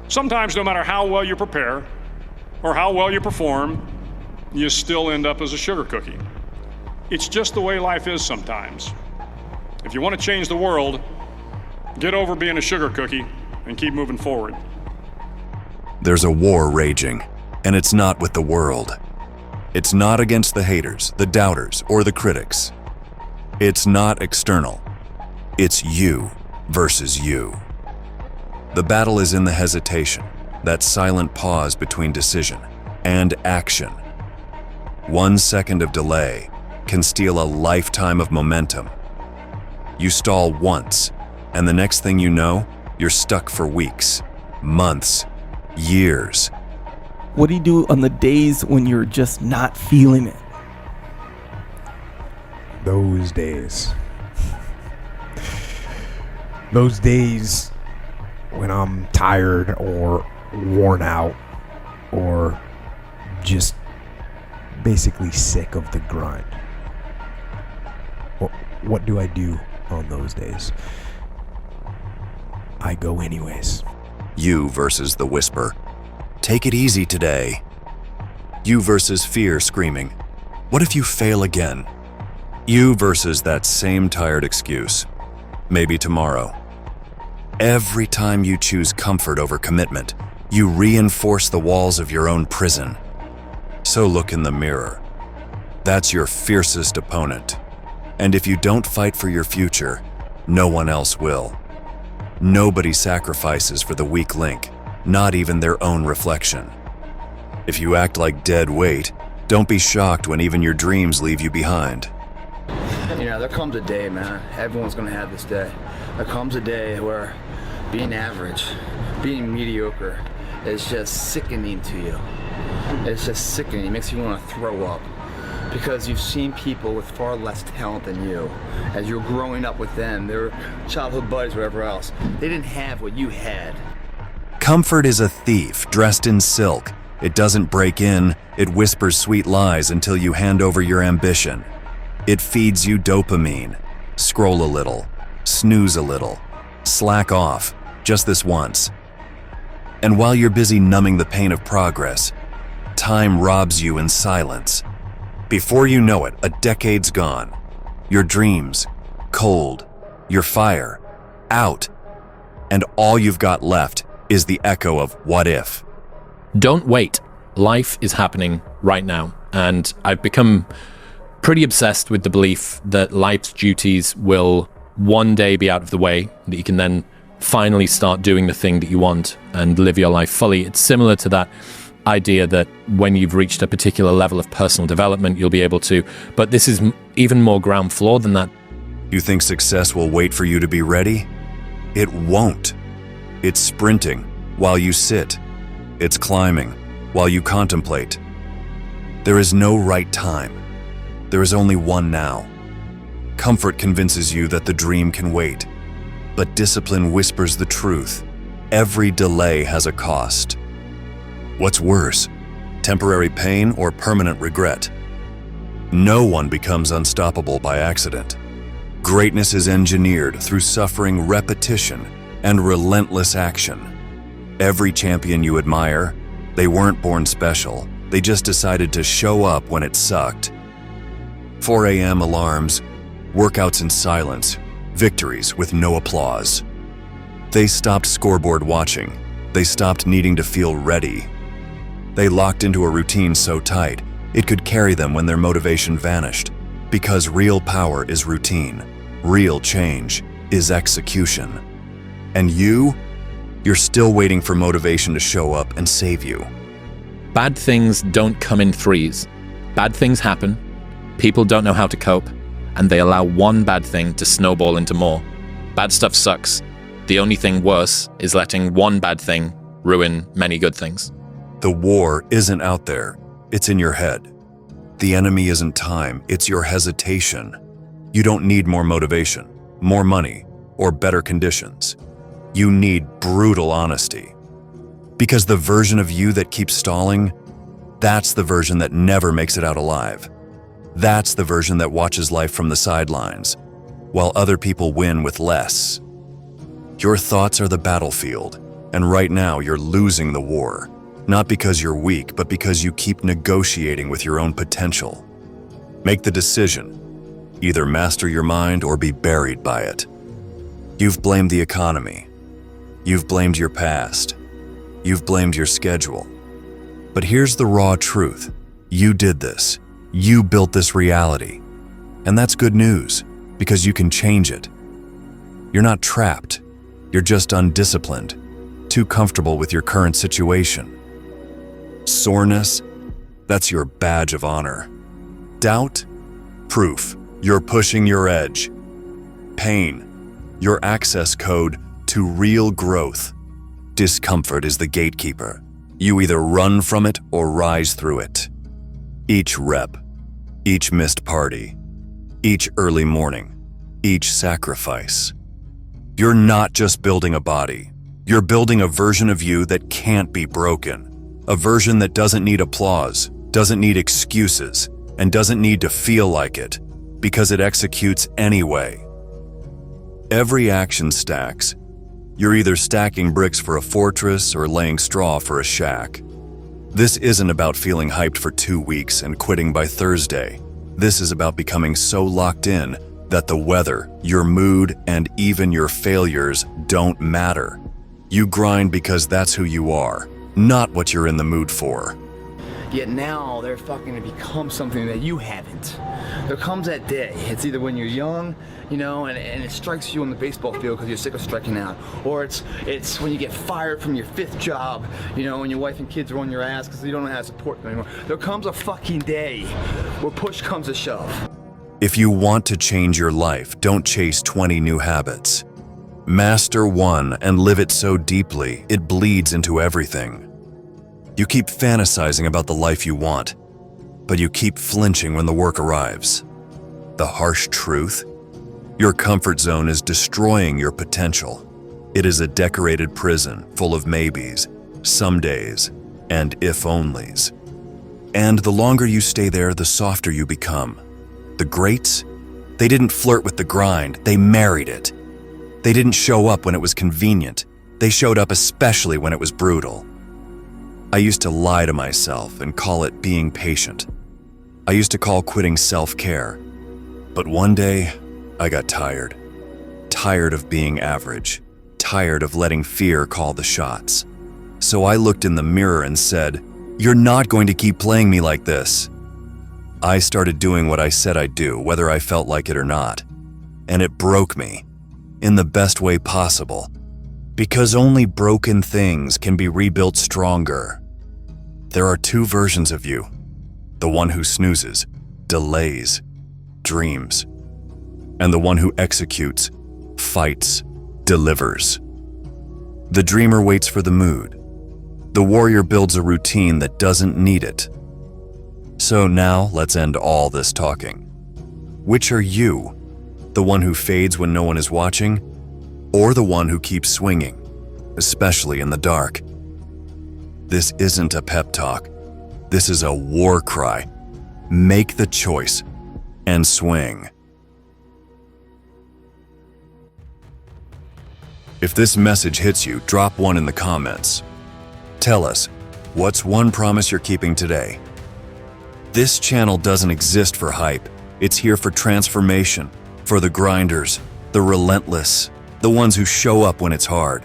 Sometimes, no matter how well you prepare or how well you perform, you still end up as a sugar cookie. It's just the way life is sometimes. If you want to change the world, get over being a sugar cookie and keep moving forward. There's a war raging, and it's not with the world. It's not against the haters, the doubters, or the critics. It's not external. It's you versus you. The battle is in the hesitation, that silent pause between decision and action. 1 second of delay can steal a lifetime of momentum. You stall once, and the next thing you know, you're stuck for weeks, months, years. What do you do on the days when you're just not feeling it? Those days. Those days when I'm tired or worn out or just basically sick of the grind. What do I do on those days? I go anyways. You versus the whisper. Take it easy today. You versus fear screaming, what if you fail again? You versus that same tired excuse. Maybe tomorrow. Every time you choose comfort over commitment, you reinforce the walls of your own prison. So look in the mirror. That's your fiercest opponent. And if you don't fight for your future, no one else will. Nobody sacrifices for the weak link, not even their own reflection. If you act like dead weight, don't be shocked when even your dreams leave you behind. You know, there comes a day, man, everyone's gonna have this day. There comes a day where being average, being mediocre is just sickening to you. It's just sickening, it makes you want to throw up. Because you've seen people with far less talent than you. As you're growing up with them, their childhood buddies, whatever else, they didn't have what you had. Comfort is a thief dressed in silk. It doesn't break in, it whispers sweet lies until you hand over your ambition. It feeds you dopamine. Scroll a little, snooze a little, slack off, just this once. And while you're busy numbing the pain of progress, time robs you in silence. Before you know it, a decade's gone. Your dreams, cold, your fire, out. And all you've got left is the echo of what if. Don't wait. Life is happening right now. And I've become pretty obsessed with the belief that life's duties will one day be out of the way, that you can then finally start doing the thing that you want and live your life fully. It's similar to that idea that when you've reached a particular level of personal development, you'll be able to, but this is even more ground floor than that. You think success will wait for you to be ready? It won't. It's sprinting while you sit. It's climbing while you contemplate. There is no right time. There is only one now. Comfort convinces you that the dream can wait, but discipline whispers the truth. Every delay has a cost. What's worse, temporary pain or permanent regret? No one becomes unstoppable by accident. Greatness is engineered through suffering, repetition, and relentless action. Every champion you admire, they weren't born special. They just decided to show up when it sucked. 4 a.m. alarms, workouts in silence, victories with no applause. They stopped scoreboard watching. They stopped needing to feel ready. They locked into a routine so tight, it could carry them when their motivation vanished. Because real power is routine. Real change is execution. And you're still waiting for motivation to show up and save you. Bad things don't come in threes. Bad things happen, people don't know how to cope, and they allow one bad thing to snowball into more. Bad stuff sucks. The only thing worse is letting one bad thing ruin many good things. The war isn't out there, it's in your head. The enemy isn't time, it's your hesitation. You don't need more motivation, more money, or better conditions. You need brutal honesty. Because the version of you that keeps stalling, that's the version that never makes it out alive. That's the version that watches life from the sidelines, while other people win with less. Your thoughts are the battlefield, And right now, you're losing the war. Not because you're weak, but because you keep negotiating with your own potential. Make the decision. Either master your mind or be buried by it. You've blamed the economy. You've blamed your past. You've blamed your schedule. But here's the raw truth. You did this. You built this reality. And that's good news, because you can change it. You're not trapped. You're just undisciplined, too comfortable with your current situation. Soreness, that's your badge of honor. Doubt, proof you're pushing your edge. Pain, your access code to real growth. Discomfort is the gatekeeper. You either run from it or rise through it. Each rep, each missed party, each early morning, each sacrifice. You're not just building a body. You're building a version of you that can't be broken. A version that doesn't need applause, doesn't need excuses, and doesn't need to feel like it, because it executes anyway. Every action stacks. You're either stacking bricks for a fortress or laying straw for a shack. This isn't about feeling hyped for 2 weeks and quitting by Thursday. This is about becoming so locked in that the weather, your mood, and even your failures don't matter. You grind because that's who you are, not what you're in the mood for. Yet now they're fucking to become something that you haven't. There comes that day. It's either when you're young, you know, and it strikes you on the baseball field because you're sick of striking out, or it's when you get fired from your 5th job, you know, and your wife and kids are on your ass because you don't know how to support them anymore. There comes a fucking day where push comes to shove. If you want to change your life, don't chase 20 new habits. Master one and live it so deeply, it bleeds into everything. You keep fantasizing about the life you want, but you keep flinching when the work arrives. The harsh truth? Your comfort zone is destroying your potential. It is a decorated prison full of maybes, somedays, and if-onlys. And the longer you stay there, the softer you become. The greats? They didn't flirt with the grind, they married it. They didn't show up when it was convenient. They showed up especially when it was brutal. I used to lie to myself and call it being patient. I used to call quitting self-care. But one day, I got tired. Tired of being average. Tired of letting fear call the shots. So I looked in the mirror and said, "You're not going to keep playing me like this." I started doing what I said I'd do, whether I felt like it or not. And it broke me, in the best way possible. Because only broken things can be rebuilt stronger. There are 2 versions of you. The one who snoozes, delays, dreams. And the one who executes, fights, delivers. The dreamer waits for the mood. The warrior builds a routine that doesn't need it. So now let's end all this talking. Which are you? The one who fades when no one is watching? Or the one who keeps swinging, especially in the dark? This isn't a pep talk. This is a war cry. Make the choice and swing. If this message hits you, drop 1 in the comments. Tell us, what's one promise you're keeping today? This channel doesn't exist for hype. It's here for transformation, for the grinders, the relentless, the ones who show up when it's hard.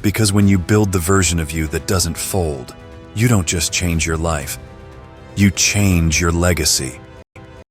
Because when you build the version of you that doesn't fold, you don't just change your life. You change your legacy.